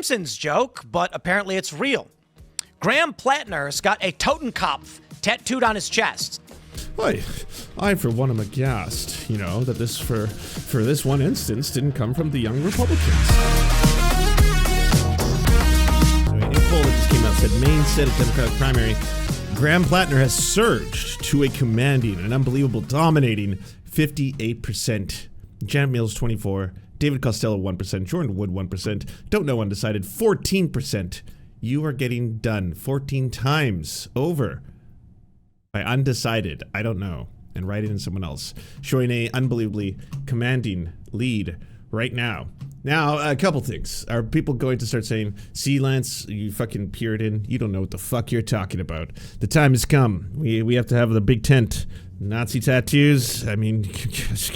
Simpsons joke, but apparently it's real. Graham Plattner's got a Totenkopf tattooed on his chest. I for one am aghast, that this for this one instance didn't come from the young Republicans. In a poll that just came out said Maine Senate Democratic primary, Graham Plattner has surged to a commanding, an unbelievable, dominating 58%. Janet Mills 24%, David Costello 1%, Jordan Wood 1%, don't know undecided 14%. You are getting done 14 times over by undecided, I don't know, and writing in someone else, showing a unbelievably commanding lead right now. Now, a couple things. Are people going to start saying, see, Lance, you fucking Puritan, you don't know what the fuck you're talking about. The time has come. We have to have the big tent. Nazi tattoos. I mean,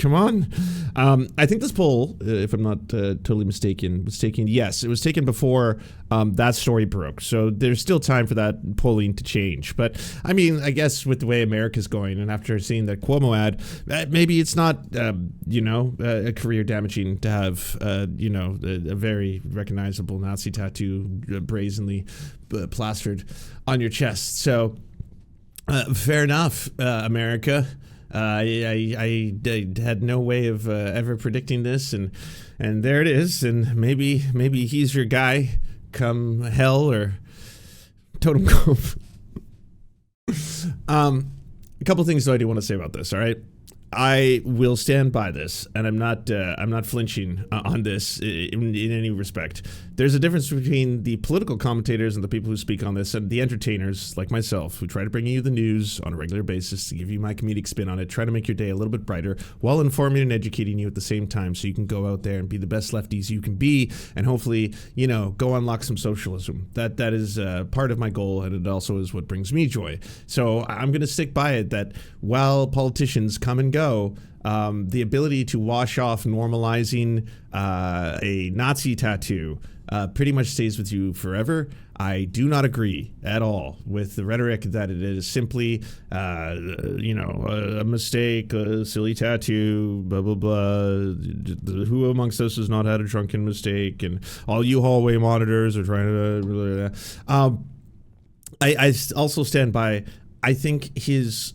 come on. I think this poll, if I'm not totally mistaken, was taken. Yes, it was taken before that story broke. So there's still time for that polling to change. But I mean, I guess with the way America's going, and after seeing that Cuomo ad, maybe it's not, a career damaging to have, a very recognizable Nazi tattoo brazenly plastered on your chest. So. Fair enough, America. I had no way of ever predicting this, and there it is. And maybe he's your guy, come hell or totem cove. A couple things though I do want to say about this. All right, I will stand by this, and I'm not flinching on this in any respect. There's a difference between the political commentators and the people who speak on this and the entertainers like myself who try to bring you the news on a regular basis to give you my comedic spin on it, try to make your day a little bit brighter while informing and educating you at the same time so you can go out there and be the best lefties you can be and hopefully, go unlock some socialism. That is part of my goal, and it also is what brings me joy. So I'm going to stick by it that while politicians come and go, the ability to wash off normalizing a Nazi tattoo pretty much stays with you forever. I do not agree at all with the rhetoric that it is simply, a mistake, a silly tattoo, blah, blah, blah. Who amongst us has not had a drunken mistake? And all you hallway monitors are trying to... I also stand by, I think his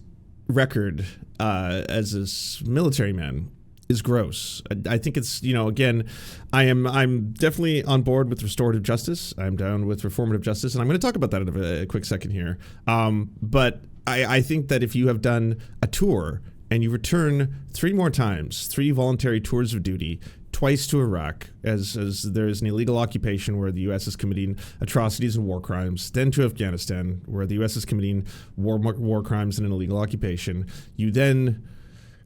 record as a military man is gross. I think it's, again, I'm definitely on board with restorative justice. I'm down with reformative justice, and I'm going to talk about that in a quick second here. But I think that if you have done a tour and you return 3 more times, 3 voluntary tours of duty, twice to Iraq, as there is an illegal occupation where the U.S. is committing atrocities and war crimes, then to Afghanistan, where the U.S. is committing war crimes and an illegal occupation. You then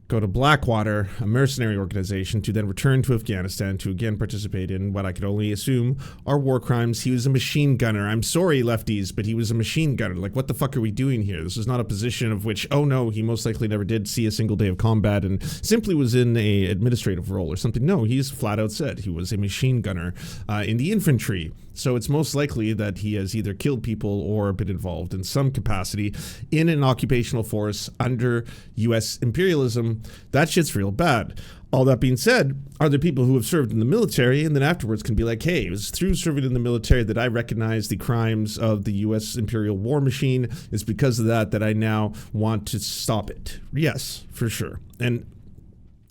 go to Blackwater, a mercenary organization, to then return to Afghanistan to again participate in what I could only assume are war crimes. He was a machine gunner. I'm sorry, lefties, but he was a machine gunner. Like, what the fuck are we doing here? This is not a position of which, oh no, he most likely never did see a single day of combat and simply was in a administrative role or something. No, he's flat out said he was a machine gunner in the infantry. So it's most likely that he has either killed people or been involved in some capacity in an occupational force under U.S. imperialism. That shit's real bad. All that being said, are there people who have served in the military and then afterwards can be like, hey, it was through serving in the military that I recognize the crimes of the U.S. imperial war machine. It's because of that I now want to stop it. Yes, for sure. And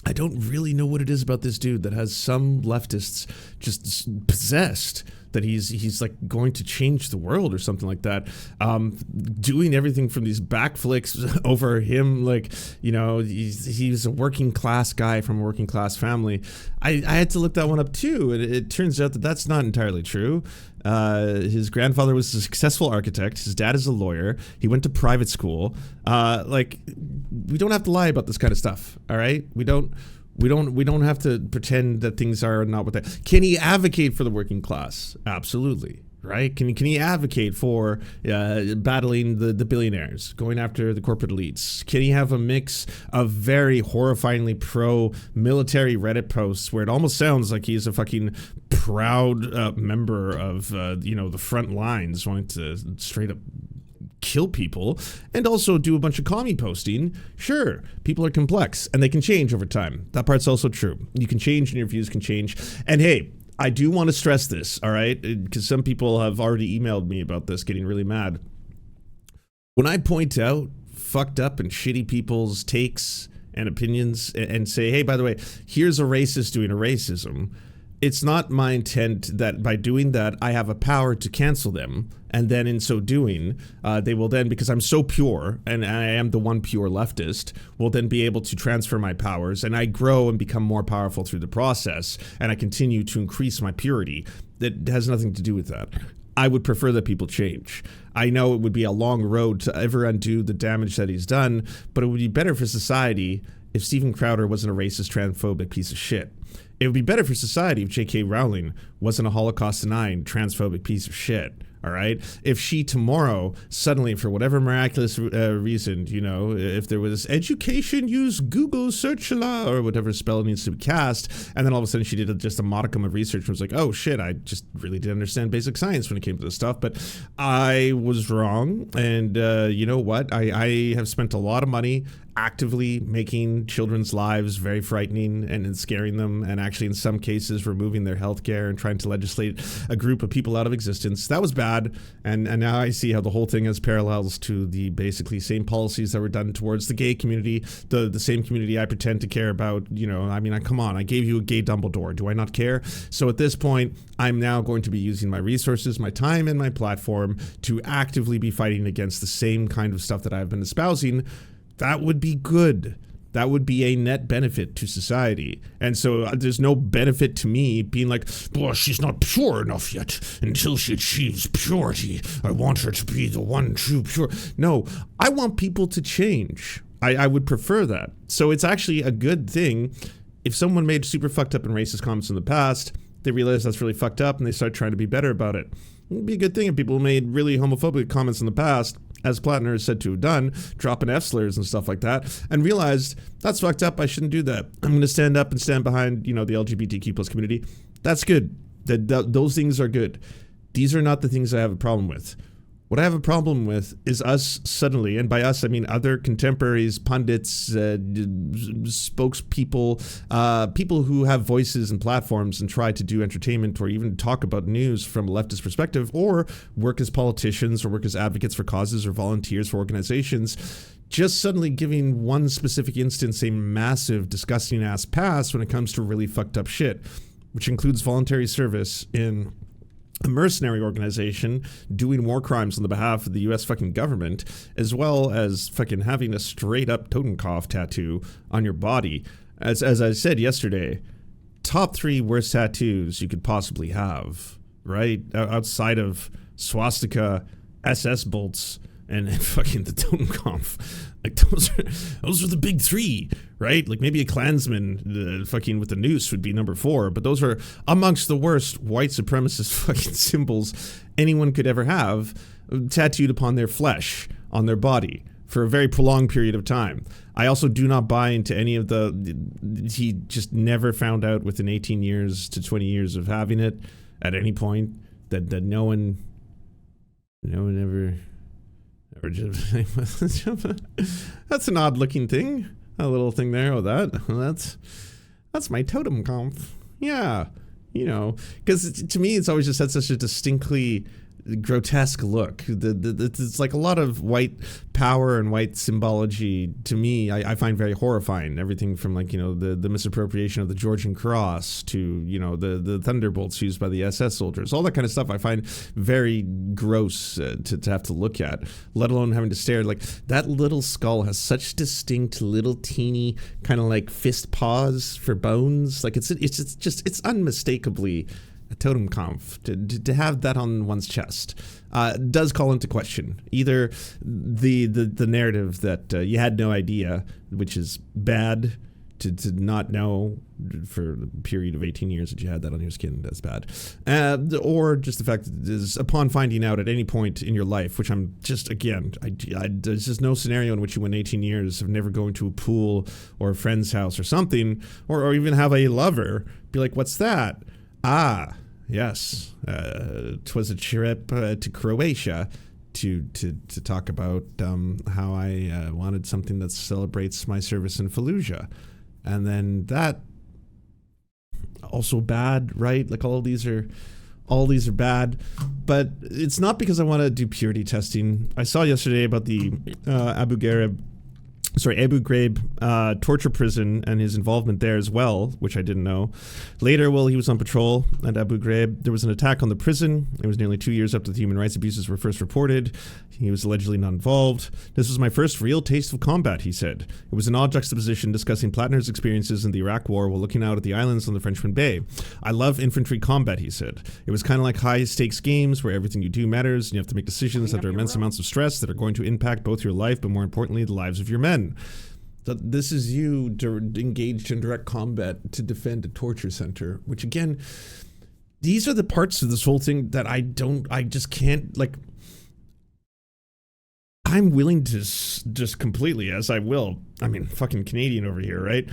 I don't really know what it is about this dude that has some leftists just possessed that he's like going to change the world or something like that. Doing everything from these backflips over him, like, he's a working class guy from a working class family. I had to look that one up too, and it turns out that that's not entirely true. His grandfather was a successful architect. His dad is a lawyer. He went to private school. We don't have to lie about this kind of stuff. All right, we don't have to pretend that things are not what they. Can he advocate for the working class? Absolutely. Right? Can he advocate for battling the billionaires, going after the corporate elites? Can he have a mix of very horrifyingly pro-military Reddit posts where it almost sounds like he's a fucking proud member of the front lines, wanting to straight up kill people, and also do a bunch of commie posting? Sure, people are complex and they can change over time. That part's also true. You can change and your views can change. And hey, I do want to stress this, all right? Because some people have already emailed me about this, getting really mad. When I point out fucked up and shitty people's takes and opinions and say, hey, by the way, here's a racist doing a racism, it's not my intent that by doing that, I have a power to cancel them. And then in so doing, they will then, because I'm so pure, and I am the one pure leftist, will then be able to transfer my powers, and I grow and become more powerful through the process, and I continue to increase my purity. That has nothing to do with that. I would prefer that people change. I know it would be a long road to ever undo the damage that he's done, but it would be better for society if Steven Crowder wasn't a racist, transphobic piece of shit. It would be better for society if J.K. Rowling wasn't a Holocaust-denying, transphobic piece of shit. All right. If she tomorrow suddenly, for whatever miraculous reason, you know, if there was education, use Google search or whatever spell needs to be cast, and then all of a sudden she did just a modicum of research and was like, oh shit, I just really didn't understand basic science when it came to this stuff, but I was wrong. And you know what? I have spent a lot of money actively making children's lives very frightening and scaring them, and actually in some cases removing their health care and trying to legislate a group of people out of existence. That was bad, and now I see how the whole thing has parallels to the basically same policies that were done towards the gay community, the same community I pretend to care about. You know, I mean, come on, I gave you a gay Dumbledore. Do I not care? So at this point, I'm now going to be using my resources, my time, and my platform to actively be fighting against the same kind of stuff that I've been espousing. That would be good. That would be a net benefit to society. And so there's no benefit to me being like, well, she's not pure enough yet. Until she achieves purity, I want her to be the one true pure. No, I want people to change. I would prefer that. So it's actually a good thing if someone made super fucked up and racist comments in the past, they realize that's really fucked up and they start trying to be better about it. It'd be a good thing if people made really homophobic comments in the past, as Plattner is said to have done, dropping F-slurs and stuff like that, and realized that's fucked up, I shouldn't do that. I'm going to stand up and stand behind, you know, the LGBTQ plus community. That's good. Those things are good. These are not the things I have a problem with. What I have a problem with is us suddenly, and by us I mean other contemporaries, pundits, spokespeople, people who have voices and platforms and try to do entertainment or even talk about news from a leftist perspective, or work as politicians or work as advocates for causes or volunteers for organizations, just suddenly giving one specific instance a massive disgusting ass pass when it comes to really fucked up shit, which includes voluntary service in a mercenary organization doing war crimes on the behalf of the US fucking government, as well as fucking having a straight up Totenkopf tattoo on your body. As I said yesterday, top 3 worst tattoos you could possibly have, right? Outside of swastika, SS bolts, and fucking the Totenkopf. Like those are the big 3, right? Like maybe a Klansman fucking with the noose would be number 4, but those are amongst the worst white supremacist fucking symbols anyone could ever have tattooed upon their flesh, on their body, for a very prolonged period of time. I also do not buy into any of he just never found out within 18 years to 20 years of having it at any point that no one ever that's an odd looking thing. A little thing there. Oh, that's my Totenkopf. Yeah, you know, because to me it's always just had such a distinctly grotesque look. It's like a lot of white power and white symbology to me I find very horrifying. Everything from, like, you know, the misappropriation of the Georgian cross to, you know, the thunderbolts used by the SS soldiers, all that kind of stuff I find very gross to have to look at, let alone having to stare. Like, that little skull has such distinct little teeny kind of like fist paws for bones. Like it's unmistakably a Totenkopf. To have that on one's chest does call into question either the narrative that you had no idea, which is bad, to not know for the period of 18 years that you had that on your skin, that's bad, or just the fact that is upon finding out at any point in your life, which I'm just, again, there's just no scenario in which you went 18 years of never going to a pool or a friend's house or something, or even have a lover be like, what's that? Ah, yes, 'twas a trip to Croatia to talk about how I wanted something that celebrates my service in Fallujah. And then that also bad, right? Like all these are bad, but it's not because I want to do purity testing. I saw yesterday about the Abu Ghraib torture prison and his involvement there as well, which I didn't know. Later, while he was on patrol at Abu Ghraib, there was an attack on the prison. It was nearly 2 years after the human rights abuses were first reported. He was allegedly not involved. This was my first real taste of combat, he said. It was an odd juxtaposition discussing Plattner's experiences in the Iraq War while looking out at the islands on the Frenchman Bay. I love infantry combat, he said. It was kind of like high-stakes games where everything you do matters and you have to make decisions under immense amounts of stress that are going to impact both your life, but more importantly, the lives of your men. So this is you engaged in direct combat to defend a torture center, which again, these are the parts of this whole thing that I just can't, like, I'm willing to just completely, as I will, I mean, fucking Canadian over here, right?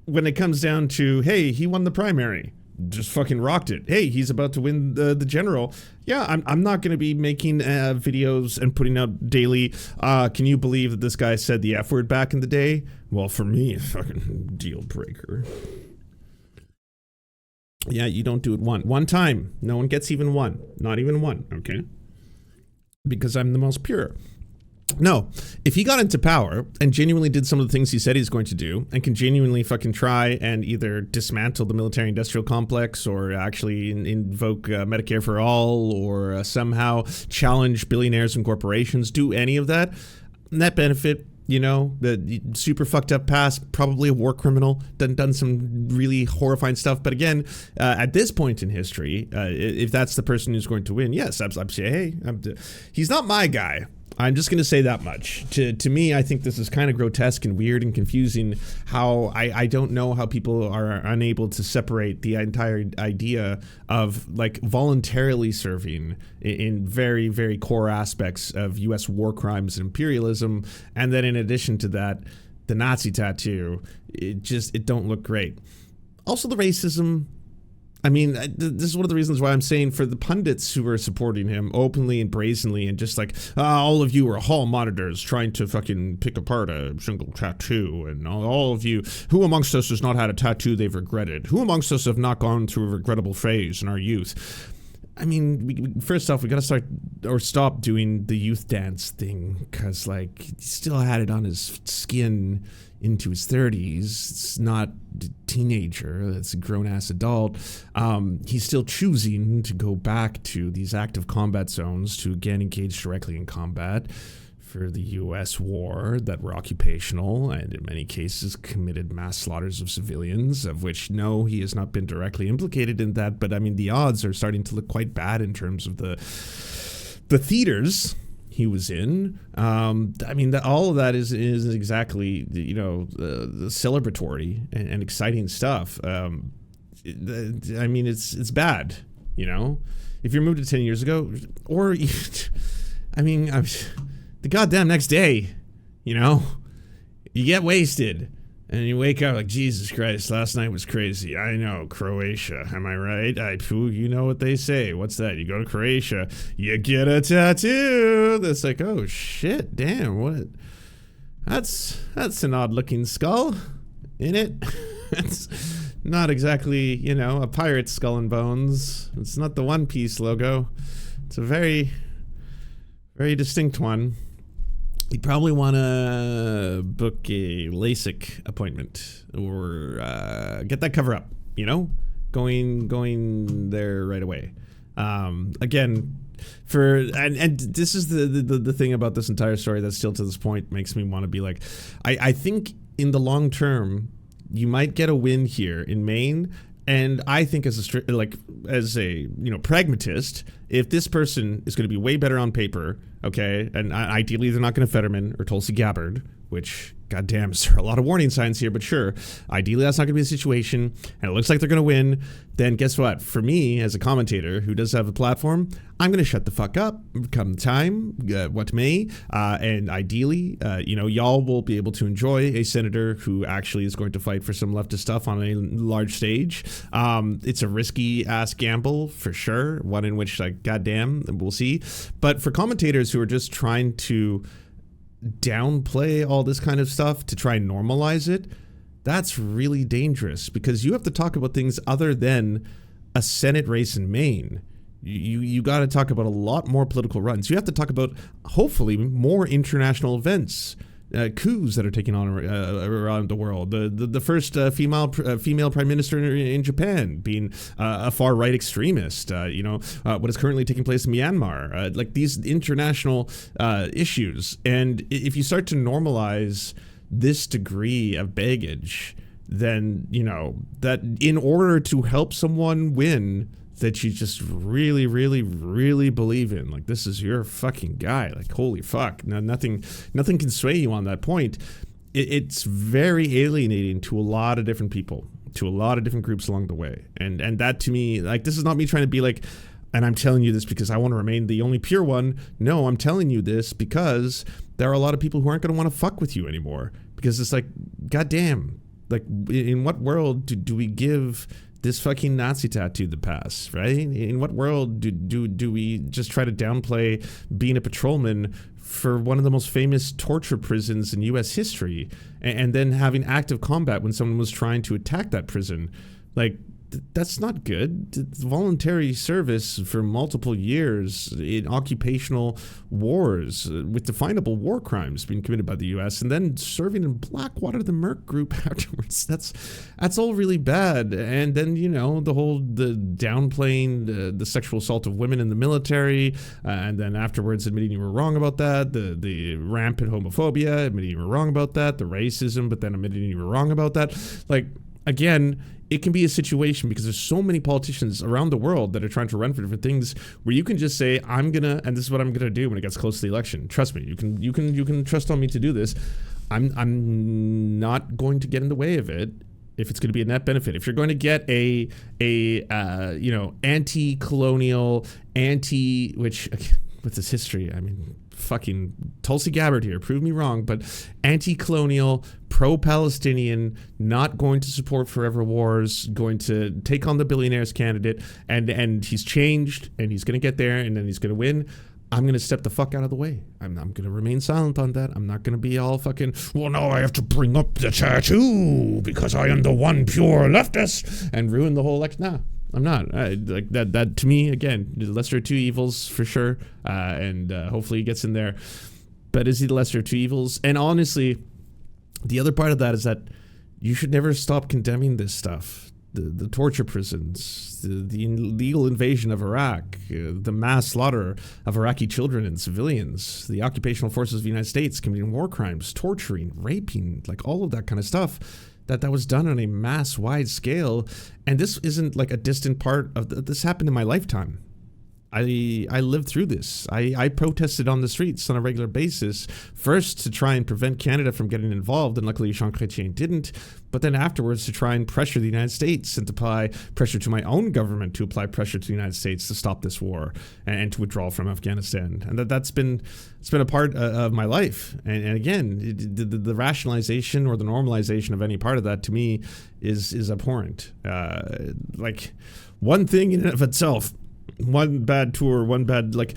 When it comes down to, hey, he won the primary, just fucking rocked it. Hey, he's about to win the general. Yeah, I'm not going to be making videos and putting out daily, can you believe that this guy said the F word back in the day? Well, for me, it's fucking deal breaker. Yeah, you don't do it one time. No one gets even one. Not even one, okay? Because I'm the most pure. No, if he got into power and genuinely did some of the things he said he's going to do and can genuinely fucking try and either dismantle the military industrial complex or actually invoke Medicare for all or somehow challenge billionaires and corporations, do any of that, net benefit, you know, the super fucked up past, probably a war criminal, done some really horrifying stuff. But again, at this point in history, if that's the person who's going to win, yes, I'm saying, hey, he's not my guy. I'm just going to say that much. To me, I think this is kind of grotesque and weird and confusing how I don't know how people are unable to separate the entire idea of like voluntarily serving in very, very core aspects of U.S. war crimes and imperialism. And then in addition to that, the Nazi tattoo, it don't look great. Also the racism. I mean, this is one of the reasons why I'm saying for the pundits who are supporting him openly and brazenly and just like, all of you are hall monitors trying to fucking pick apart a single tattoo, and all of you, who amongst us has not had a tattoo they've regretted? Who amongst us have not gone through a regrettable phase in our youth? I mean, first off, we gotta stop doing the youth dance thing, because like, he still had it on his skin into his 30s. It's not a teenager, it's a grown-ass adult. He's still choosing to go back to these active combat zones to again engage directly in combat for the U.S. war that were occupational and in many cases committed mass slaughters of civilians, of which, no, he has not been directly implicated in that, but I mean, the odds are starting to look quite bad in terms of the theaters he was in. I mean, all of that is exactly, you know, the celebratory and exciting stuff. I mean, it's bad, you know? If you're moved to 10 years ago, or, I mean, the goddamn next day, you know, you get wasted and you wake up like, Jesus Christ, last night was crazy. I know, Croatia, am I right? You know what they say. What's that? You go to Croatia, you get a tattoo. That's like, oh shit, damn, what? That's an odd looking skull, ain't it? It's not exactly, you know, a pirate's skull and bones. It's not the One Piece logo. It's a very, very distinct one. You'd probably want to book a LASIK appointment or get that cover up, you know, going there right away. Again, and this is the thing about this entire story that still to this point makes me want to be like, I think in the long term, you might get a win here in Maine. And I think as a pragmatist, if this person is going to be way better on paper, okay, and ideally they're not going to Fetterman or Tulsi Gabbard, which, goddamn, there are a lot of warning signs here, but sure, ideally that's not going to be the situation, and it looks like they're going to win, then guess what? For me, as a commentator who does have a platform, I'm going to shut the fuck up come time, what may, and ideally, y'all will be able to enjoy a senator who actually is going to fight for some leftist stuff on a large stage. It's a risky-ass gamble, for sure, one in which, like, goddamn, we'll see. But for commentators who are just trying to downplay all this kind of stuff to try and normalize it, that's really dangerous, because you have to talk about things other than a Senate race in Maine. You got to talk about a lot more political runs. You have to talk about, hopefully, more international events, coups that are taking on around the world. The first female prime minister in Japan being a far right extremist. What is currently taking place in Myanmar. Like these international issues. And if you start to normalize this degree of baggage, then that in order to help someone win, that you just really, really, really believe in, like, this is your fucking guy, like, holy fuck. Now, nothing can sway you on that point. It's very alienating to a lot of different people, to a lot of different groups along the way. And that, to me, like, this is not me trying to be like, and I'm telling you this because I want to remain the only pure one. No, I'm telling you this because there are a lot of people who aren't going to want to fuck with you anymore, because it's like, goddamn, like, in what world do we give this fucking Nazi tattoo the pass, right? In what world do we just try to downplay being a patrolman for one of the most famous torture prisons in U.S. history, and then having active combat when someone was trying to attack that prison? Like, that's not good. It's voluntary service for multiple years in occupational wars with definable war crimes being committed by the U.S. and then serving in Blackwater, the Merc Group afterwards. That's all really bad. And then, the downplaying the sexual assault of women in the military, and then afterwards admitting you were wrong about that, the rampant homophobia, admitting you were wrong about that, the racism, but then admitting you were wrong about that. Like, again, it can be a situation, because there's so many politicians around the world that are trying to run for different things, where you can just say, and this is what I'm gonna do when it gets close to the election. Trust me, you can trust on me to do this. I'm not going to get in the way of it if it's going to be a net benefit. If you're going to get a anti-colonial, which with this history, I mean, fucking Tulsi Gabbard here, prove me wrong, but anti-colonial, pro-Palestinian, not going to support forever wars, going to take on the billionaires candidate, and he's changed, and he's going to get there, and then he's going to win. I'm going to step the fuck out of the way. I'm going to remain silent on that. I'm not going to be all fucking, well, no, I have to bring up the tattoo because I am the one pure leftist, and ruin the whole election. Nah, I'm not. Like that to me, again, the lesser of two evils for sure. And hopefully he gets in there. But is he the lesser of two evils? And honestly, the other part of that is that you should never stop condemning this stuff. The torture prisons, the illegal invasion of Iraq, the mass slaughter of Iraqi children and civilians, the occupational forces of the United States committing war crimes, torturing, raping, like all of that kind of stuff that was done on a mass wide scale. And this isn't like a distant part of this happened in my lifetime. I lived through this. I protested on the streets on a regular basis, first to try and prevent Canada from getting involved, and luckily Jean Chrétien didn't, but then afterwards to try and pressure the United States and to apply pressure to my own government to apply pressure to the United States to stop this war and to withdraw from Afghanistan. And it's been a part of my life. And again, the rationalization or the normalization of any part of that to me is abhorrent. Like, one thing in and of itself, one bad tour, one bad, that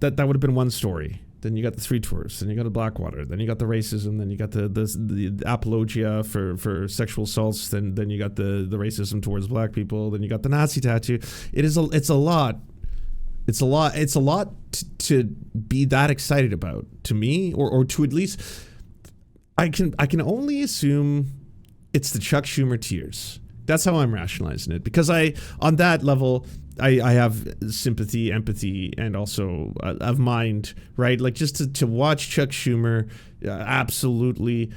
would have been one story. Then you got the 3 tours, then you got the Blackwater, then you got the racism, then you got the apologia for sexual assaults, then you got the racism towards black people, then you got the Nazi tattoo. It's a lot. It's a lot to be that excited about, to me, or to at least, I can only assume it's the Chuck Schumer tears. That's how I'm rationalizing it, because on that level, I have sympathy, empathy, and also of mind, right? Like, just to watch Chuck Schumer absolutely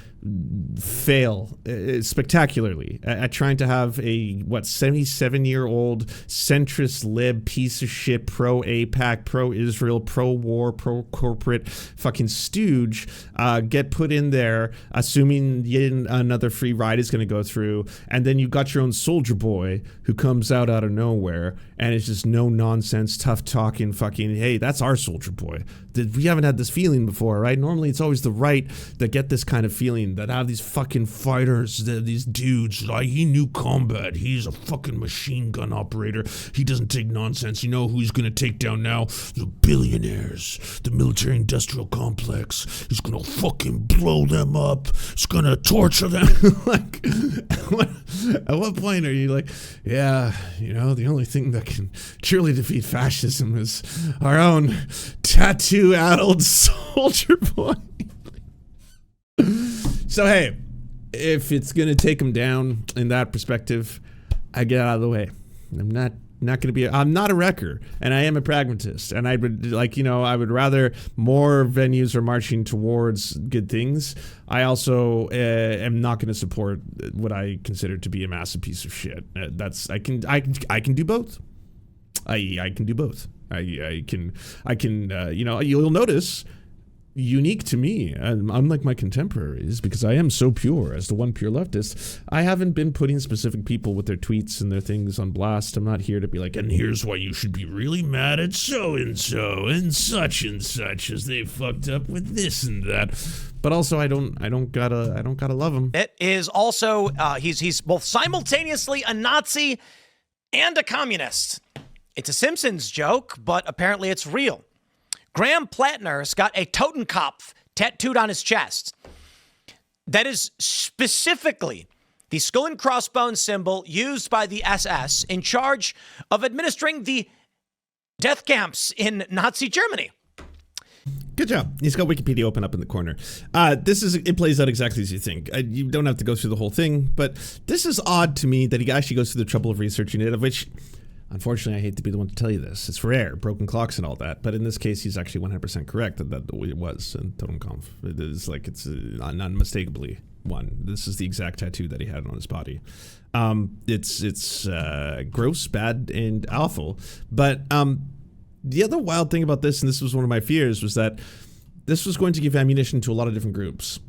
fail spectacularly at trying to have a 77-year-old centrist lib piece of shit, pro-APAC, pro-Israel, pro-war, pro-corporate fucking stooge get put in there, assuming yet another free ride is going to go through, and then you got your own soldier boy who comes out of nowhere and and it's just no nonsense, tough talking, fucking, hey, that's our soldier boy. We haven't had this feeling before, right? Normally it's always the right that get this kind of feeling, that have these fucking fighters, these dudes, like, he knew combat, he's a fucking machine gun operator, he doesn't take nonsense. You know who he's gonna take down now? The billionaires, the military industrial complex. He's gonna fucking blow them up, he's gonna torture them. Like, at what point are you like, yeah, you know, the only thing that can truly defeat fascism is our own tattoo-addled soldier boy. So hey, if it's gonna take him down in that perspective, I get out of the way. I'm not gonna be. I'm not a wrecker, and I am a pragmatist. And I would like, you know, I would rather more venues are marching towards good things. I also am not going to support what I consider to be a massive piece of shit. I can do both. I can do both. I can. You know, you'll notice. Unique to me, unlike my contemporaries, because I am so pure as the one pure leftist, I haven't been putting specific people with their tweets and their things on blast. I'm not here to be like, and here's why you should be really mad at so-and-so and such as they fucked up with this and that. But also, I don't gotta love him. It is also, he's both simultaneously a Nazi and a communist. It's a Simpsons joke, but apparently it's real. Graham Plattner's got a Totenkopf tattooed on his chest. That is specifically the skull and crossbones symbol used by the SS in charge of administering the death camps in Nazi Germany. Good job. He's got Wikipedia open up in the corner. It plays out exactly as you think. You don't have to go through the whole thing, but this is odd to me that he actually goes through the trouble of researching it, of which... Unfortunately, I hate to be the one to tell you this. It's rare, broken clocks and all that. But in this case, he's actually 100% correct that it was in Totenkopf. It is like, it's unmistakably one. This is the exact tattoo that he had on his body. It's gross, bad, and awful. But the other wild thing about this, and this was one of my fears, was that this was going to give ammunition to a lot of different groups.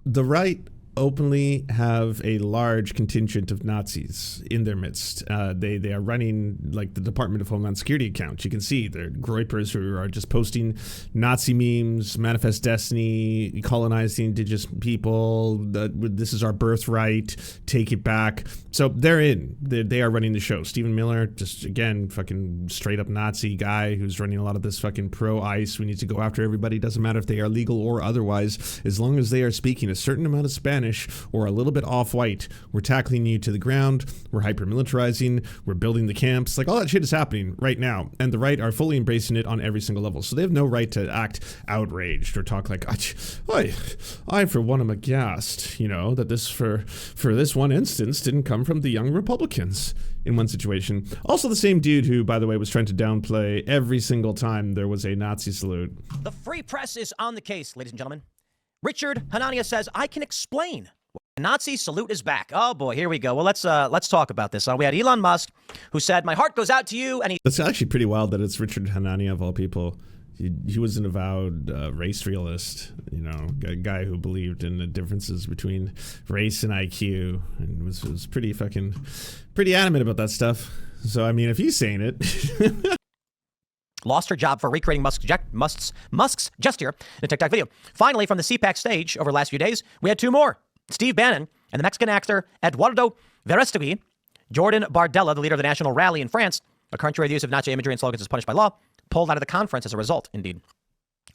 The right openly have a large contingent of Nazis in their midst. They are running like the Department of Homeland Security account. You can see they're groypers who are just posting Nazi memes, manifest destiny, colonizing indigenous people. This is our birthright. Take it back. So they're in. They are running the show. Stephen Miller, just again, fucking straight up Nazi guy who's running a lot of this fucking pro-ICE. We need to go after everybody. Doesn't matter if they are legal or otherwise, as long as they are speaking a certain amount of Spanish or a little bit off-white, we're tackling you to the ground, we're hyper-militarizing, we're building the camps, like all that shit is happening right now, and the right are fully embracing it on every single level, so they have no right to act outraged or talk like, I for one am aghast, you know, that this for this one instance didn't come from the young Republicans in one situation. Also the same dude who, by the way, was trying to downplay every single time there was a Nazi salute. The free press is on the case, ladies and gentlemen. Richard Hanania says, I can explain. The Nazi salute is back. Oh boy, here we go. Well, let's talk about this. We had Elon Musk, who said, my heart goes out to you. And That's actually pretty wild that it's Richard Hanania of all people. He was an avowed race realist, you know, a guy who believed in the differences between race and IQ, and was pretty adamant about that stuff. So, I mean, if he's saying it... lost her job for recreating Musk's gesture in a TikTok video. Finally, from the CPAC stage over the last few days, we had two more. Steve Bannon and the Mexican actor Eduardo Verástegui. Jordan Bardella, the leader of the National Rally in France, a country where the use of Nazi imagery and slogans is punished by law, pulled out of the conference as a result, indeed.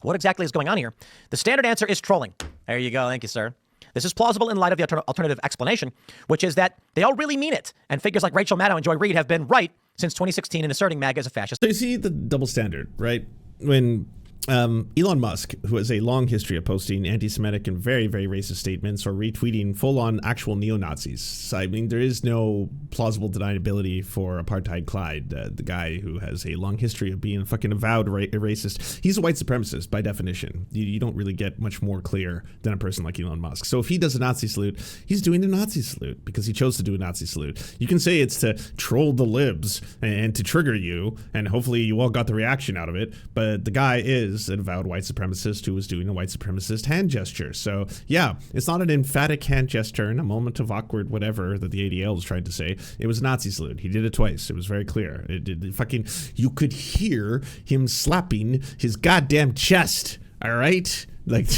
What exactly is going on here? The standard answer is trolling. There you go. Thank you, sir. This is plausible in light of the alternative explanation, which is that they all really mean it. And figures like Rachel Maddow and Joy Reid have been right since 2016 in asserting MAGA as a fascist. So you see the double standard, right? When Elon Musk, who has a long history of posting anti-Semitic and very, very racist statements or retweeting full-on actual neo-Nazis. So, I mean, there is no plausible deniability for Apartheid Clyde, the guy who has a long history of being a fucking avowed racist. He's a white supremacist by definition. You don't really get much more clear than a person like Elon Musk. So if he does a Nazi salute, he's doing a Nazi salute because he chose to do a Nazi salute. You can say it's to troll the libs and to trigger you, and hopefully you all got the reaction out of it, but the guy is is an avowed white supremacist who was doing a white supremacist hand gesture. So yeah, it's not an emphatic hand gesture in a moment of awkward whatever that the ADL was trying to say. It was a Nazi salute. He did it twice. It was very clear. You could hear him slapping his goddamn chest. All right, like.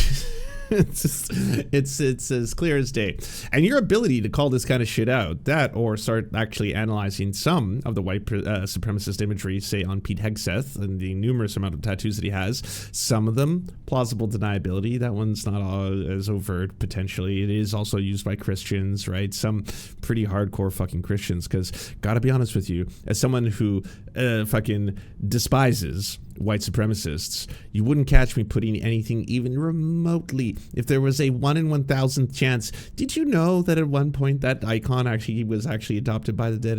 It's as clear as day. And your ability to call this kind of shit out, that or start actually analyzing some of the white supremacist imagery, say on Pete Hegseth and the numerous amount of tattoos that he has, some of them plausible deniability. That one's not as overt potentially. It is also used by Christians, right? Some pretty hardcore fucking Christians, because gotta be honest with you, as someone who fucking despises white supremacists, you wouldn't catch me putting anything even remotely. If there was a 1 in 1,000th chance, did you know that at one point that icon was adopted by the dead?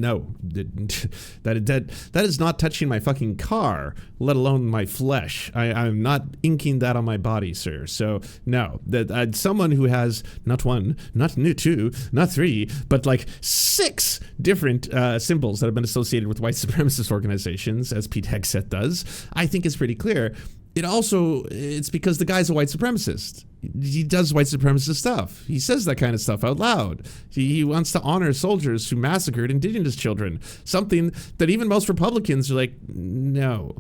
No, that is not touching my fucking car, let alone my flesh. I'm not inking that on my body, sir. So no, that someone who has not 1, not 2, not 3, but like 6 different symbols that have been associated with white supremacist organizations, as Pete Hegseth does, I think it's pretty clear. It's because the guy's a white supremacist. He does white supremacist stuff. He says that kind of stuff out loud. He wants to honor soldiers who massacred indigenous children. Something that even most Republicans are like, no.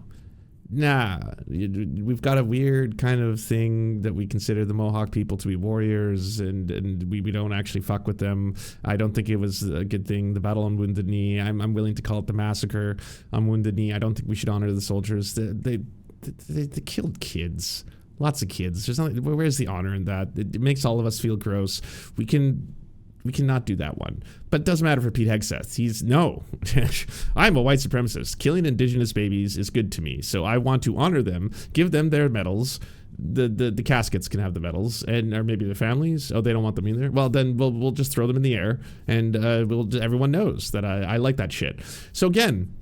Nah, we've got a weird kind of thing that we consider the Mohawk people to be warriors, and we don't actually fuck with them. I don't think it was a good thing. The battle on Wounded Knee, I'm willing to call it the massacre on Wounded Knee. I don't think we should honor the soldiers. They killed kids, lots of kids. Where's the honor in that? It makes all of us feel gross. We cannot do that one. But it doesn't matter for Pete Hegseth. No, I'm a white supremacist. Killing indigenous babies is good to me. So I want to honor them, give them their medals. The caskets can have the medals, or maybe their families. Oh, they don't want them either. Well, then we'll just throw them in the air, and everyone knows that I like that shit. So again,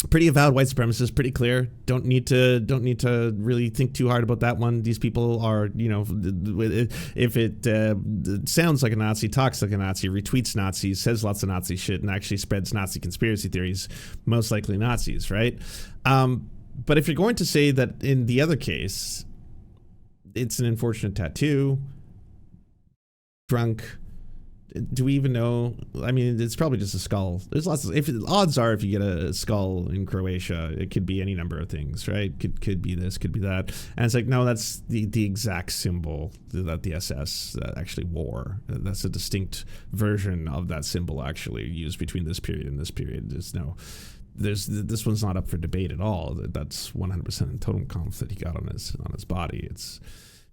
pretty avowed white supremacist, pretty clear. Don't need to really think too hard about that one. These people are, if it sounds like a Nazi, talks like a Nazi, retweets Nazis, says lots of Nazi shit, and actually spreads Nazi conspiracy theories, most likely Nazis, right? But if you're going to say that in the other case, it's an unfortunate tattoo, drunk, do we even know? I mean, it's probably just a skull. There's lots of odds are if you get a skull in Croatia, it could be any number of things, right? Could be this, could be that. And it's like, no, that's the exact symbol that the SS actually wore. That's a distinct version of that symbol actually used between this period and this period. This one's not up for debate at all. That's 100% totem conf that he got on his body. It's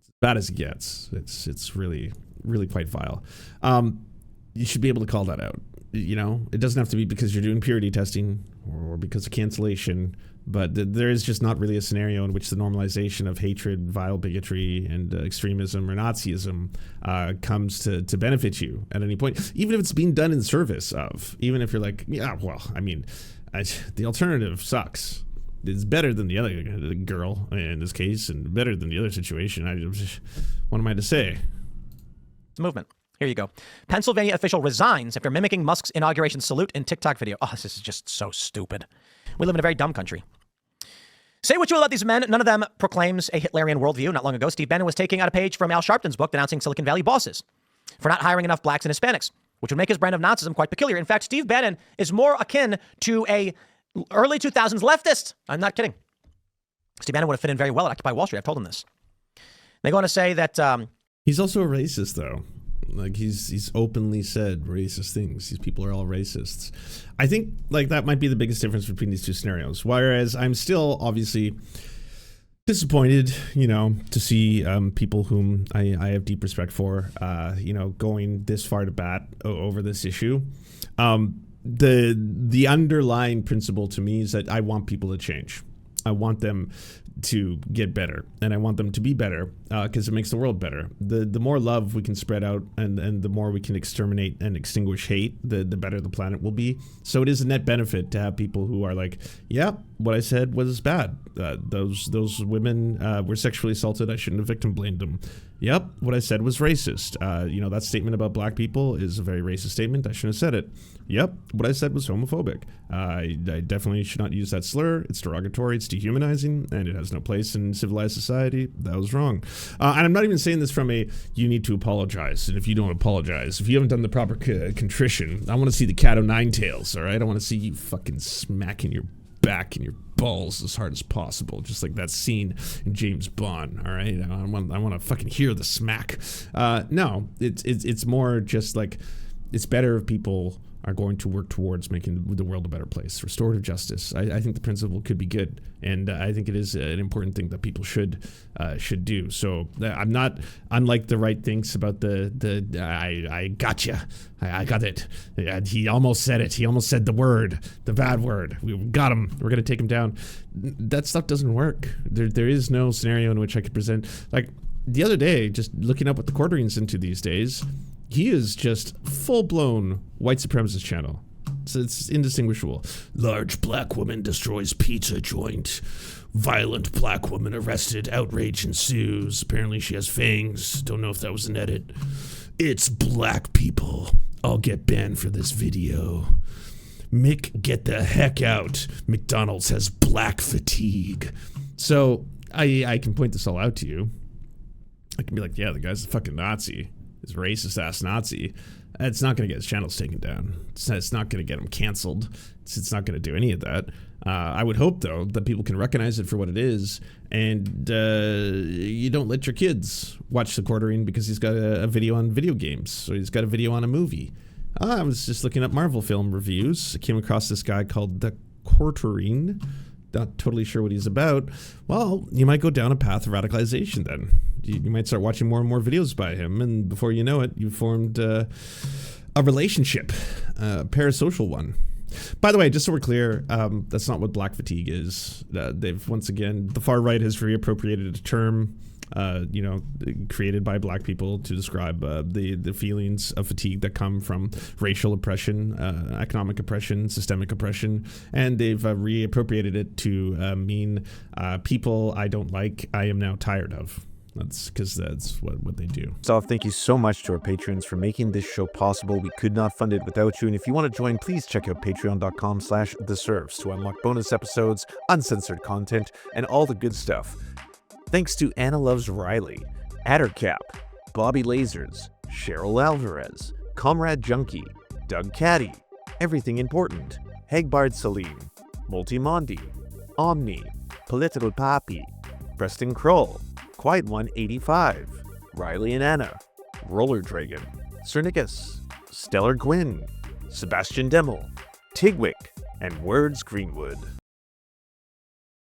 as bad as it gets. It's really quite vile. You should be able to call that out. It doesn't have to be because you're doing purity testing or because of cancellation, but there is just not really a scenario in which the normalization of hatred, vile bigotry, and extremism or Nazism comes to benefit you at any point, even if it's being done in service of, even if you're like, yeah, well, I mean, the alternative sucks. It's better than the other girl in this case, and better than the other situation. What am I to say? Movement. Here you go. Pennsylvania official resigns after mimicking Musk's inauguration salute in TikTok video. Oh, this is just so stupid. We live in a very dumb country. Say what you will about these men, none of them proclaims a Hitlerian worldview. Not long ago, Steve Bannon was taking out a page from Al Sharpton's book denouncing Silicon Valley bosses for not hiring enough blacks and Hispanics, which would make his brand of Nazism quite peculiar. In fact, Steve Bannon is more akin to a early 2000s leftist. I'm not kidding. Steve Bannon would have fit in very well at Occupy Wall Street. I've told him this. They go on to say that... he's also a racist, though. Like, he's openly said racist things. These people are all racists. I think, like, that might be the biggest difference between these two scenarios. Whereas I'm still, obviously, disappointed, to see people whom I have deep respect for, going this far to bat over this issue. The underlying principle to me is that I want people to change. I want them to get better, and I want them to be better because it makes the world better. The more love we can spread out and the more we can exterminate and extinguish hate, the better the planet will be. So it is a net benefit to have people who are like, yeah, what I said was bad. Those women were sexually assaulted. I shouldn't have victim blamed them. Yep, what I said was racist. That statement about black people is a very racist statement. I shouldn't have said it. Yep, what I said was homophobic. I definitely should not use that slur. It's derogatory. It's dehumanizing, and it has no place in civilized society. That was wrong. And I'm not even saying this from you need to apologize. And if you don't apologize, if you haven't done the proper contrition, I want to see the cat o' nine tails, all right? I want to see you fucking smacking your back and your balls as hard as possible, just like that scene in James Bond, all right? I want to fucking hear the smack. No, it's more just like, it's better if people are going to work towards making the world a better place. Restorative justice. I think the principle could be good, and I think it is an important thing that people should do. So I'm not, unlike the right thinks about I gotcha. I got it. He almost said it. He almost said the bad word. We got him. We're going to take him down. That stuff doesn't work. There is no scenario in which I could present. Like the other day, just looking up what the Quartering's into these days, he is just full-blown white supremacist channel. So it's indistinguishable. Large black woman destroys pizza joint. Violent black woman arrested. Outrage ensues. Apparently she has fangs. Don't know if that was an edit. It's black people. I'll get banned for this video. Mick, get the heck out. McDonald's has black fatigue. So I can point this all out to you. I can be like, yeah, the guy's a fucking Nazi. This racist-ass Nazi. It's not going to get his channels taken down. It's not going to get him canceled. It's not going to do any of that. I would hope, though, that people can recognize it for what it is, and you don't let your kids watch the Quartering because he's got a video on video games, or he's got a video on a movie. I was just looking up Marvel film reviews. I came across this guy called The Quartering. Not totally sure what he's about. Well, you might go down a path of radicalization then. You might start watching more and more videos by him, and before you know it, you've formed a relationship, a parasocial one. By the way, just so we're clear, that's not what black fatigue is. They've, once again, the far right has reappropriated a term, created by black people to describe the feelings of fatigue that come from racial oppression, economic oppression, systemic oppression, and they've reappropriated it to mean people I don't like, I am now tired of. That's because that's what they do. So thank you so much to our patrons for making this show possible. We could not fund it without you. And if you want to join, please check out patreon.com/theserfs to unlock bonus episodes, uncensored content, and all the good stuff. Thanks to Anna Loves Riley, Addercap, Bobby Lasers, Cheryl Alvarez, Comrade Junkie, Doug Caddy, Everything Important, Hegbard Salim, Multimondi, Omni, Political Papi, Preston Kroll, Quiet One 85, Riley and Anna, Roller Dragon, Cernicus, Stellar Gwyn, Sebastian Demmel, Tigwick, and Words Greenwood.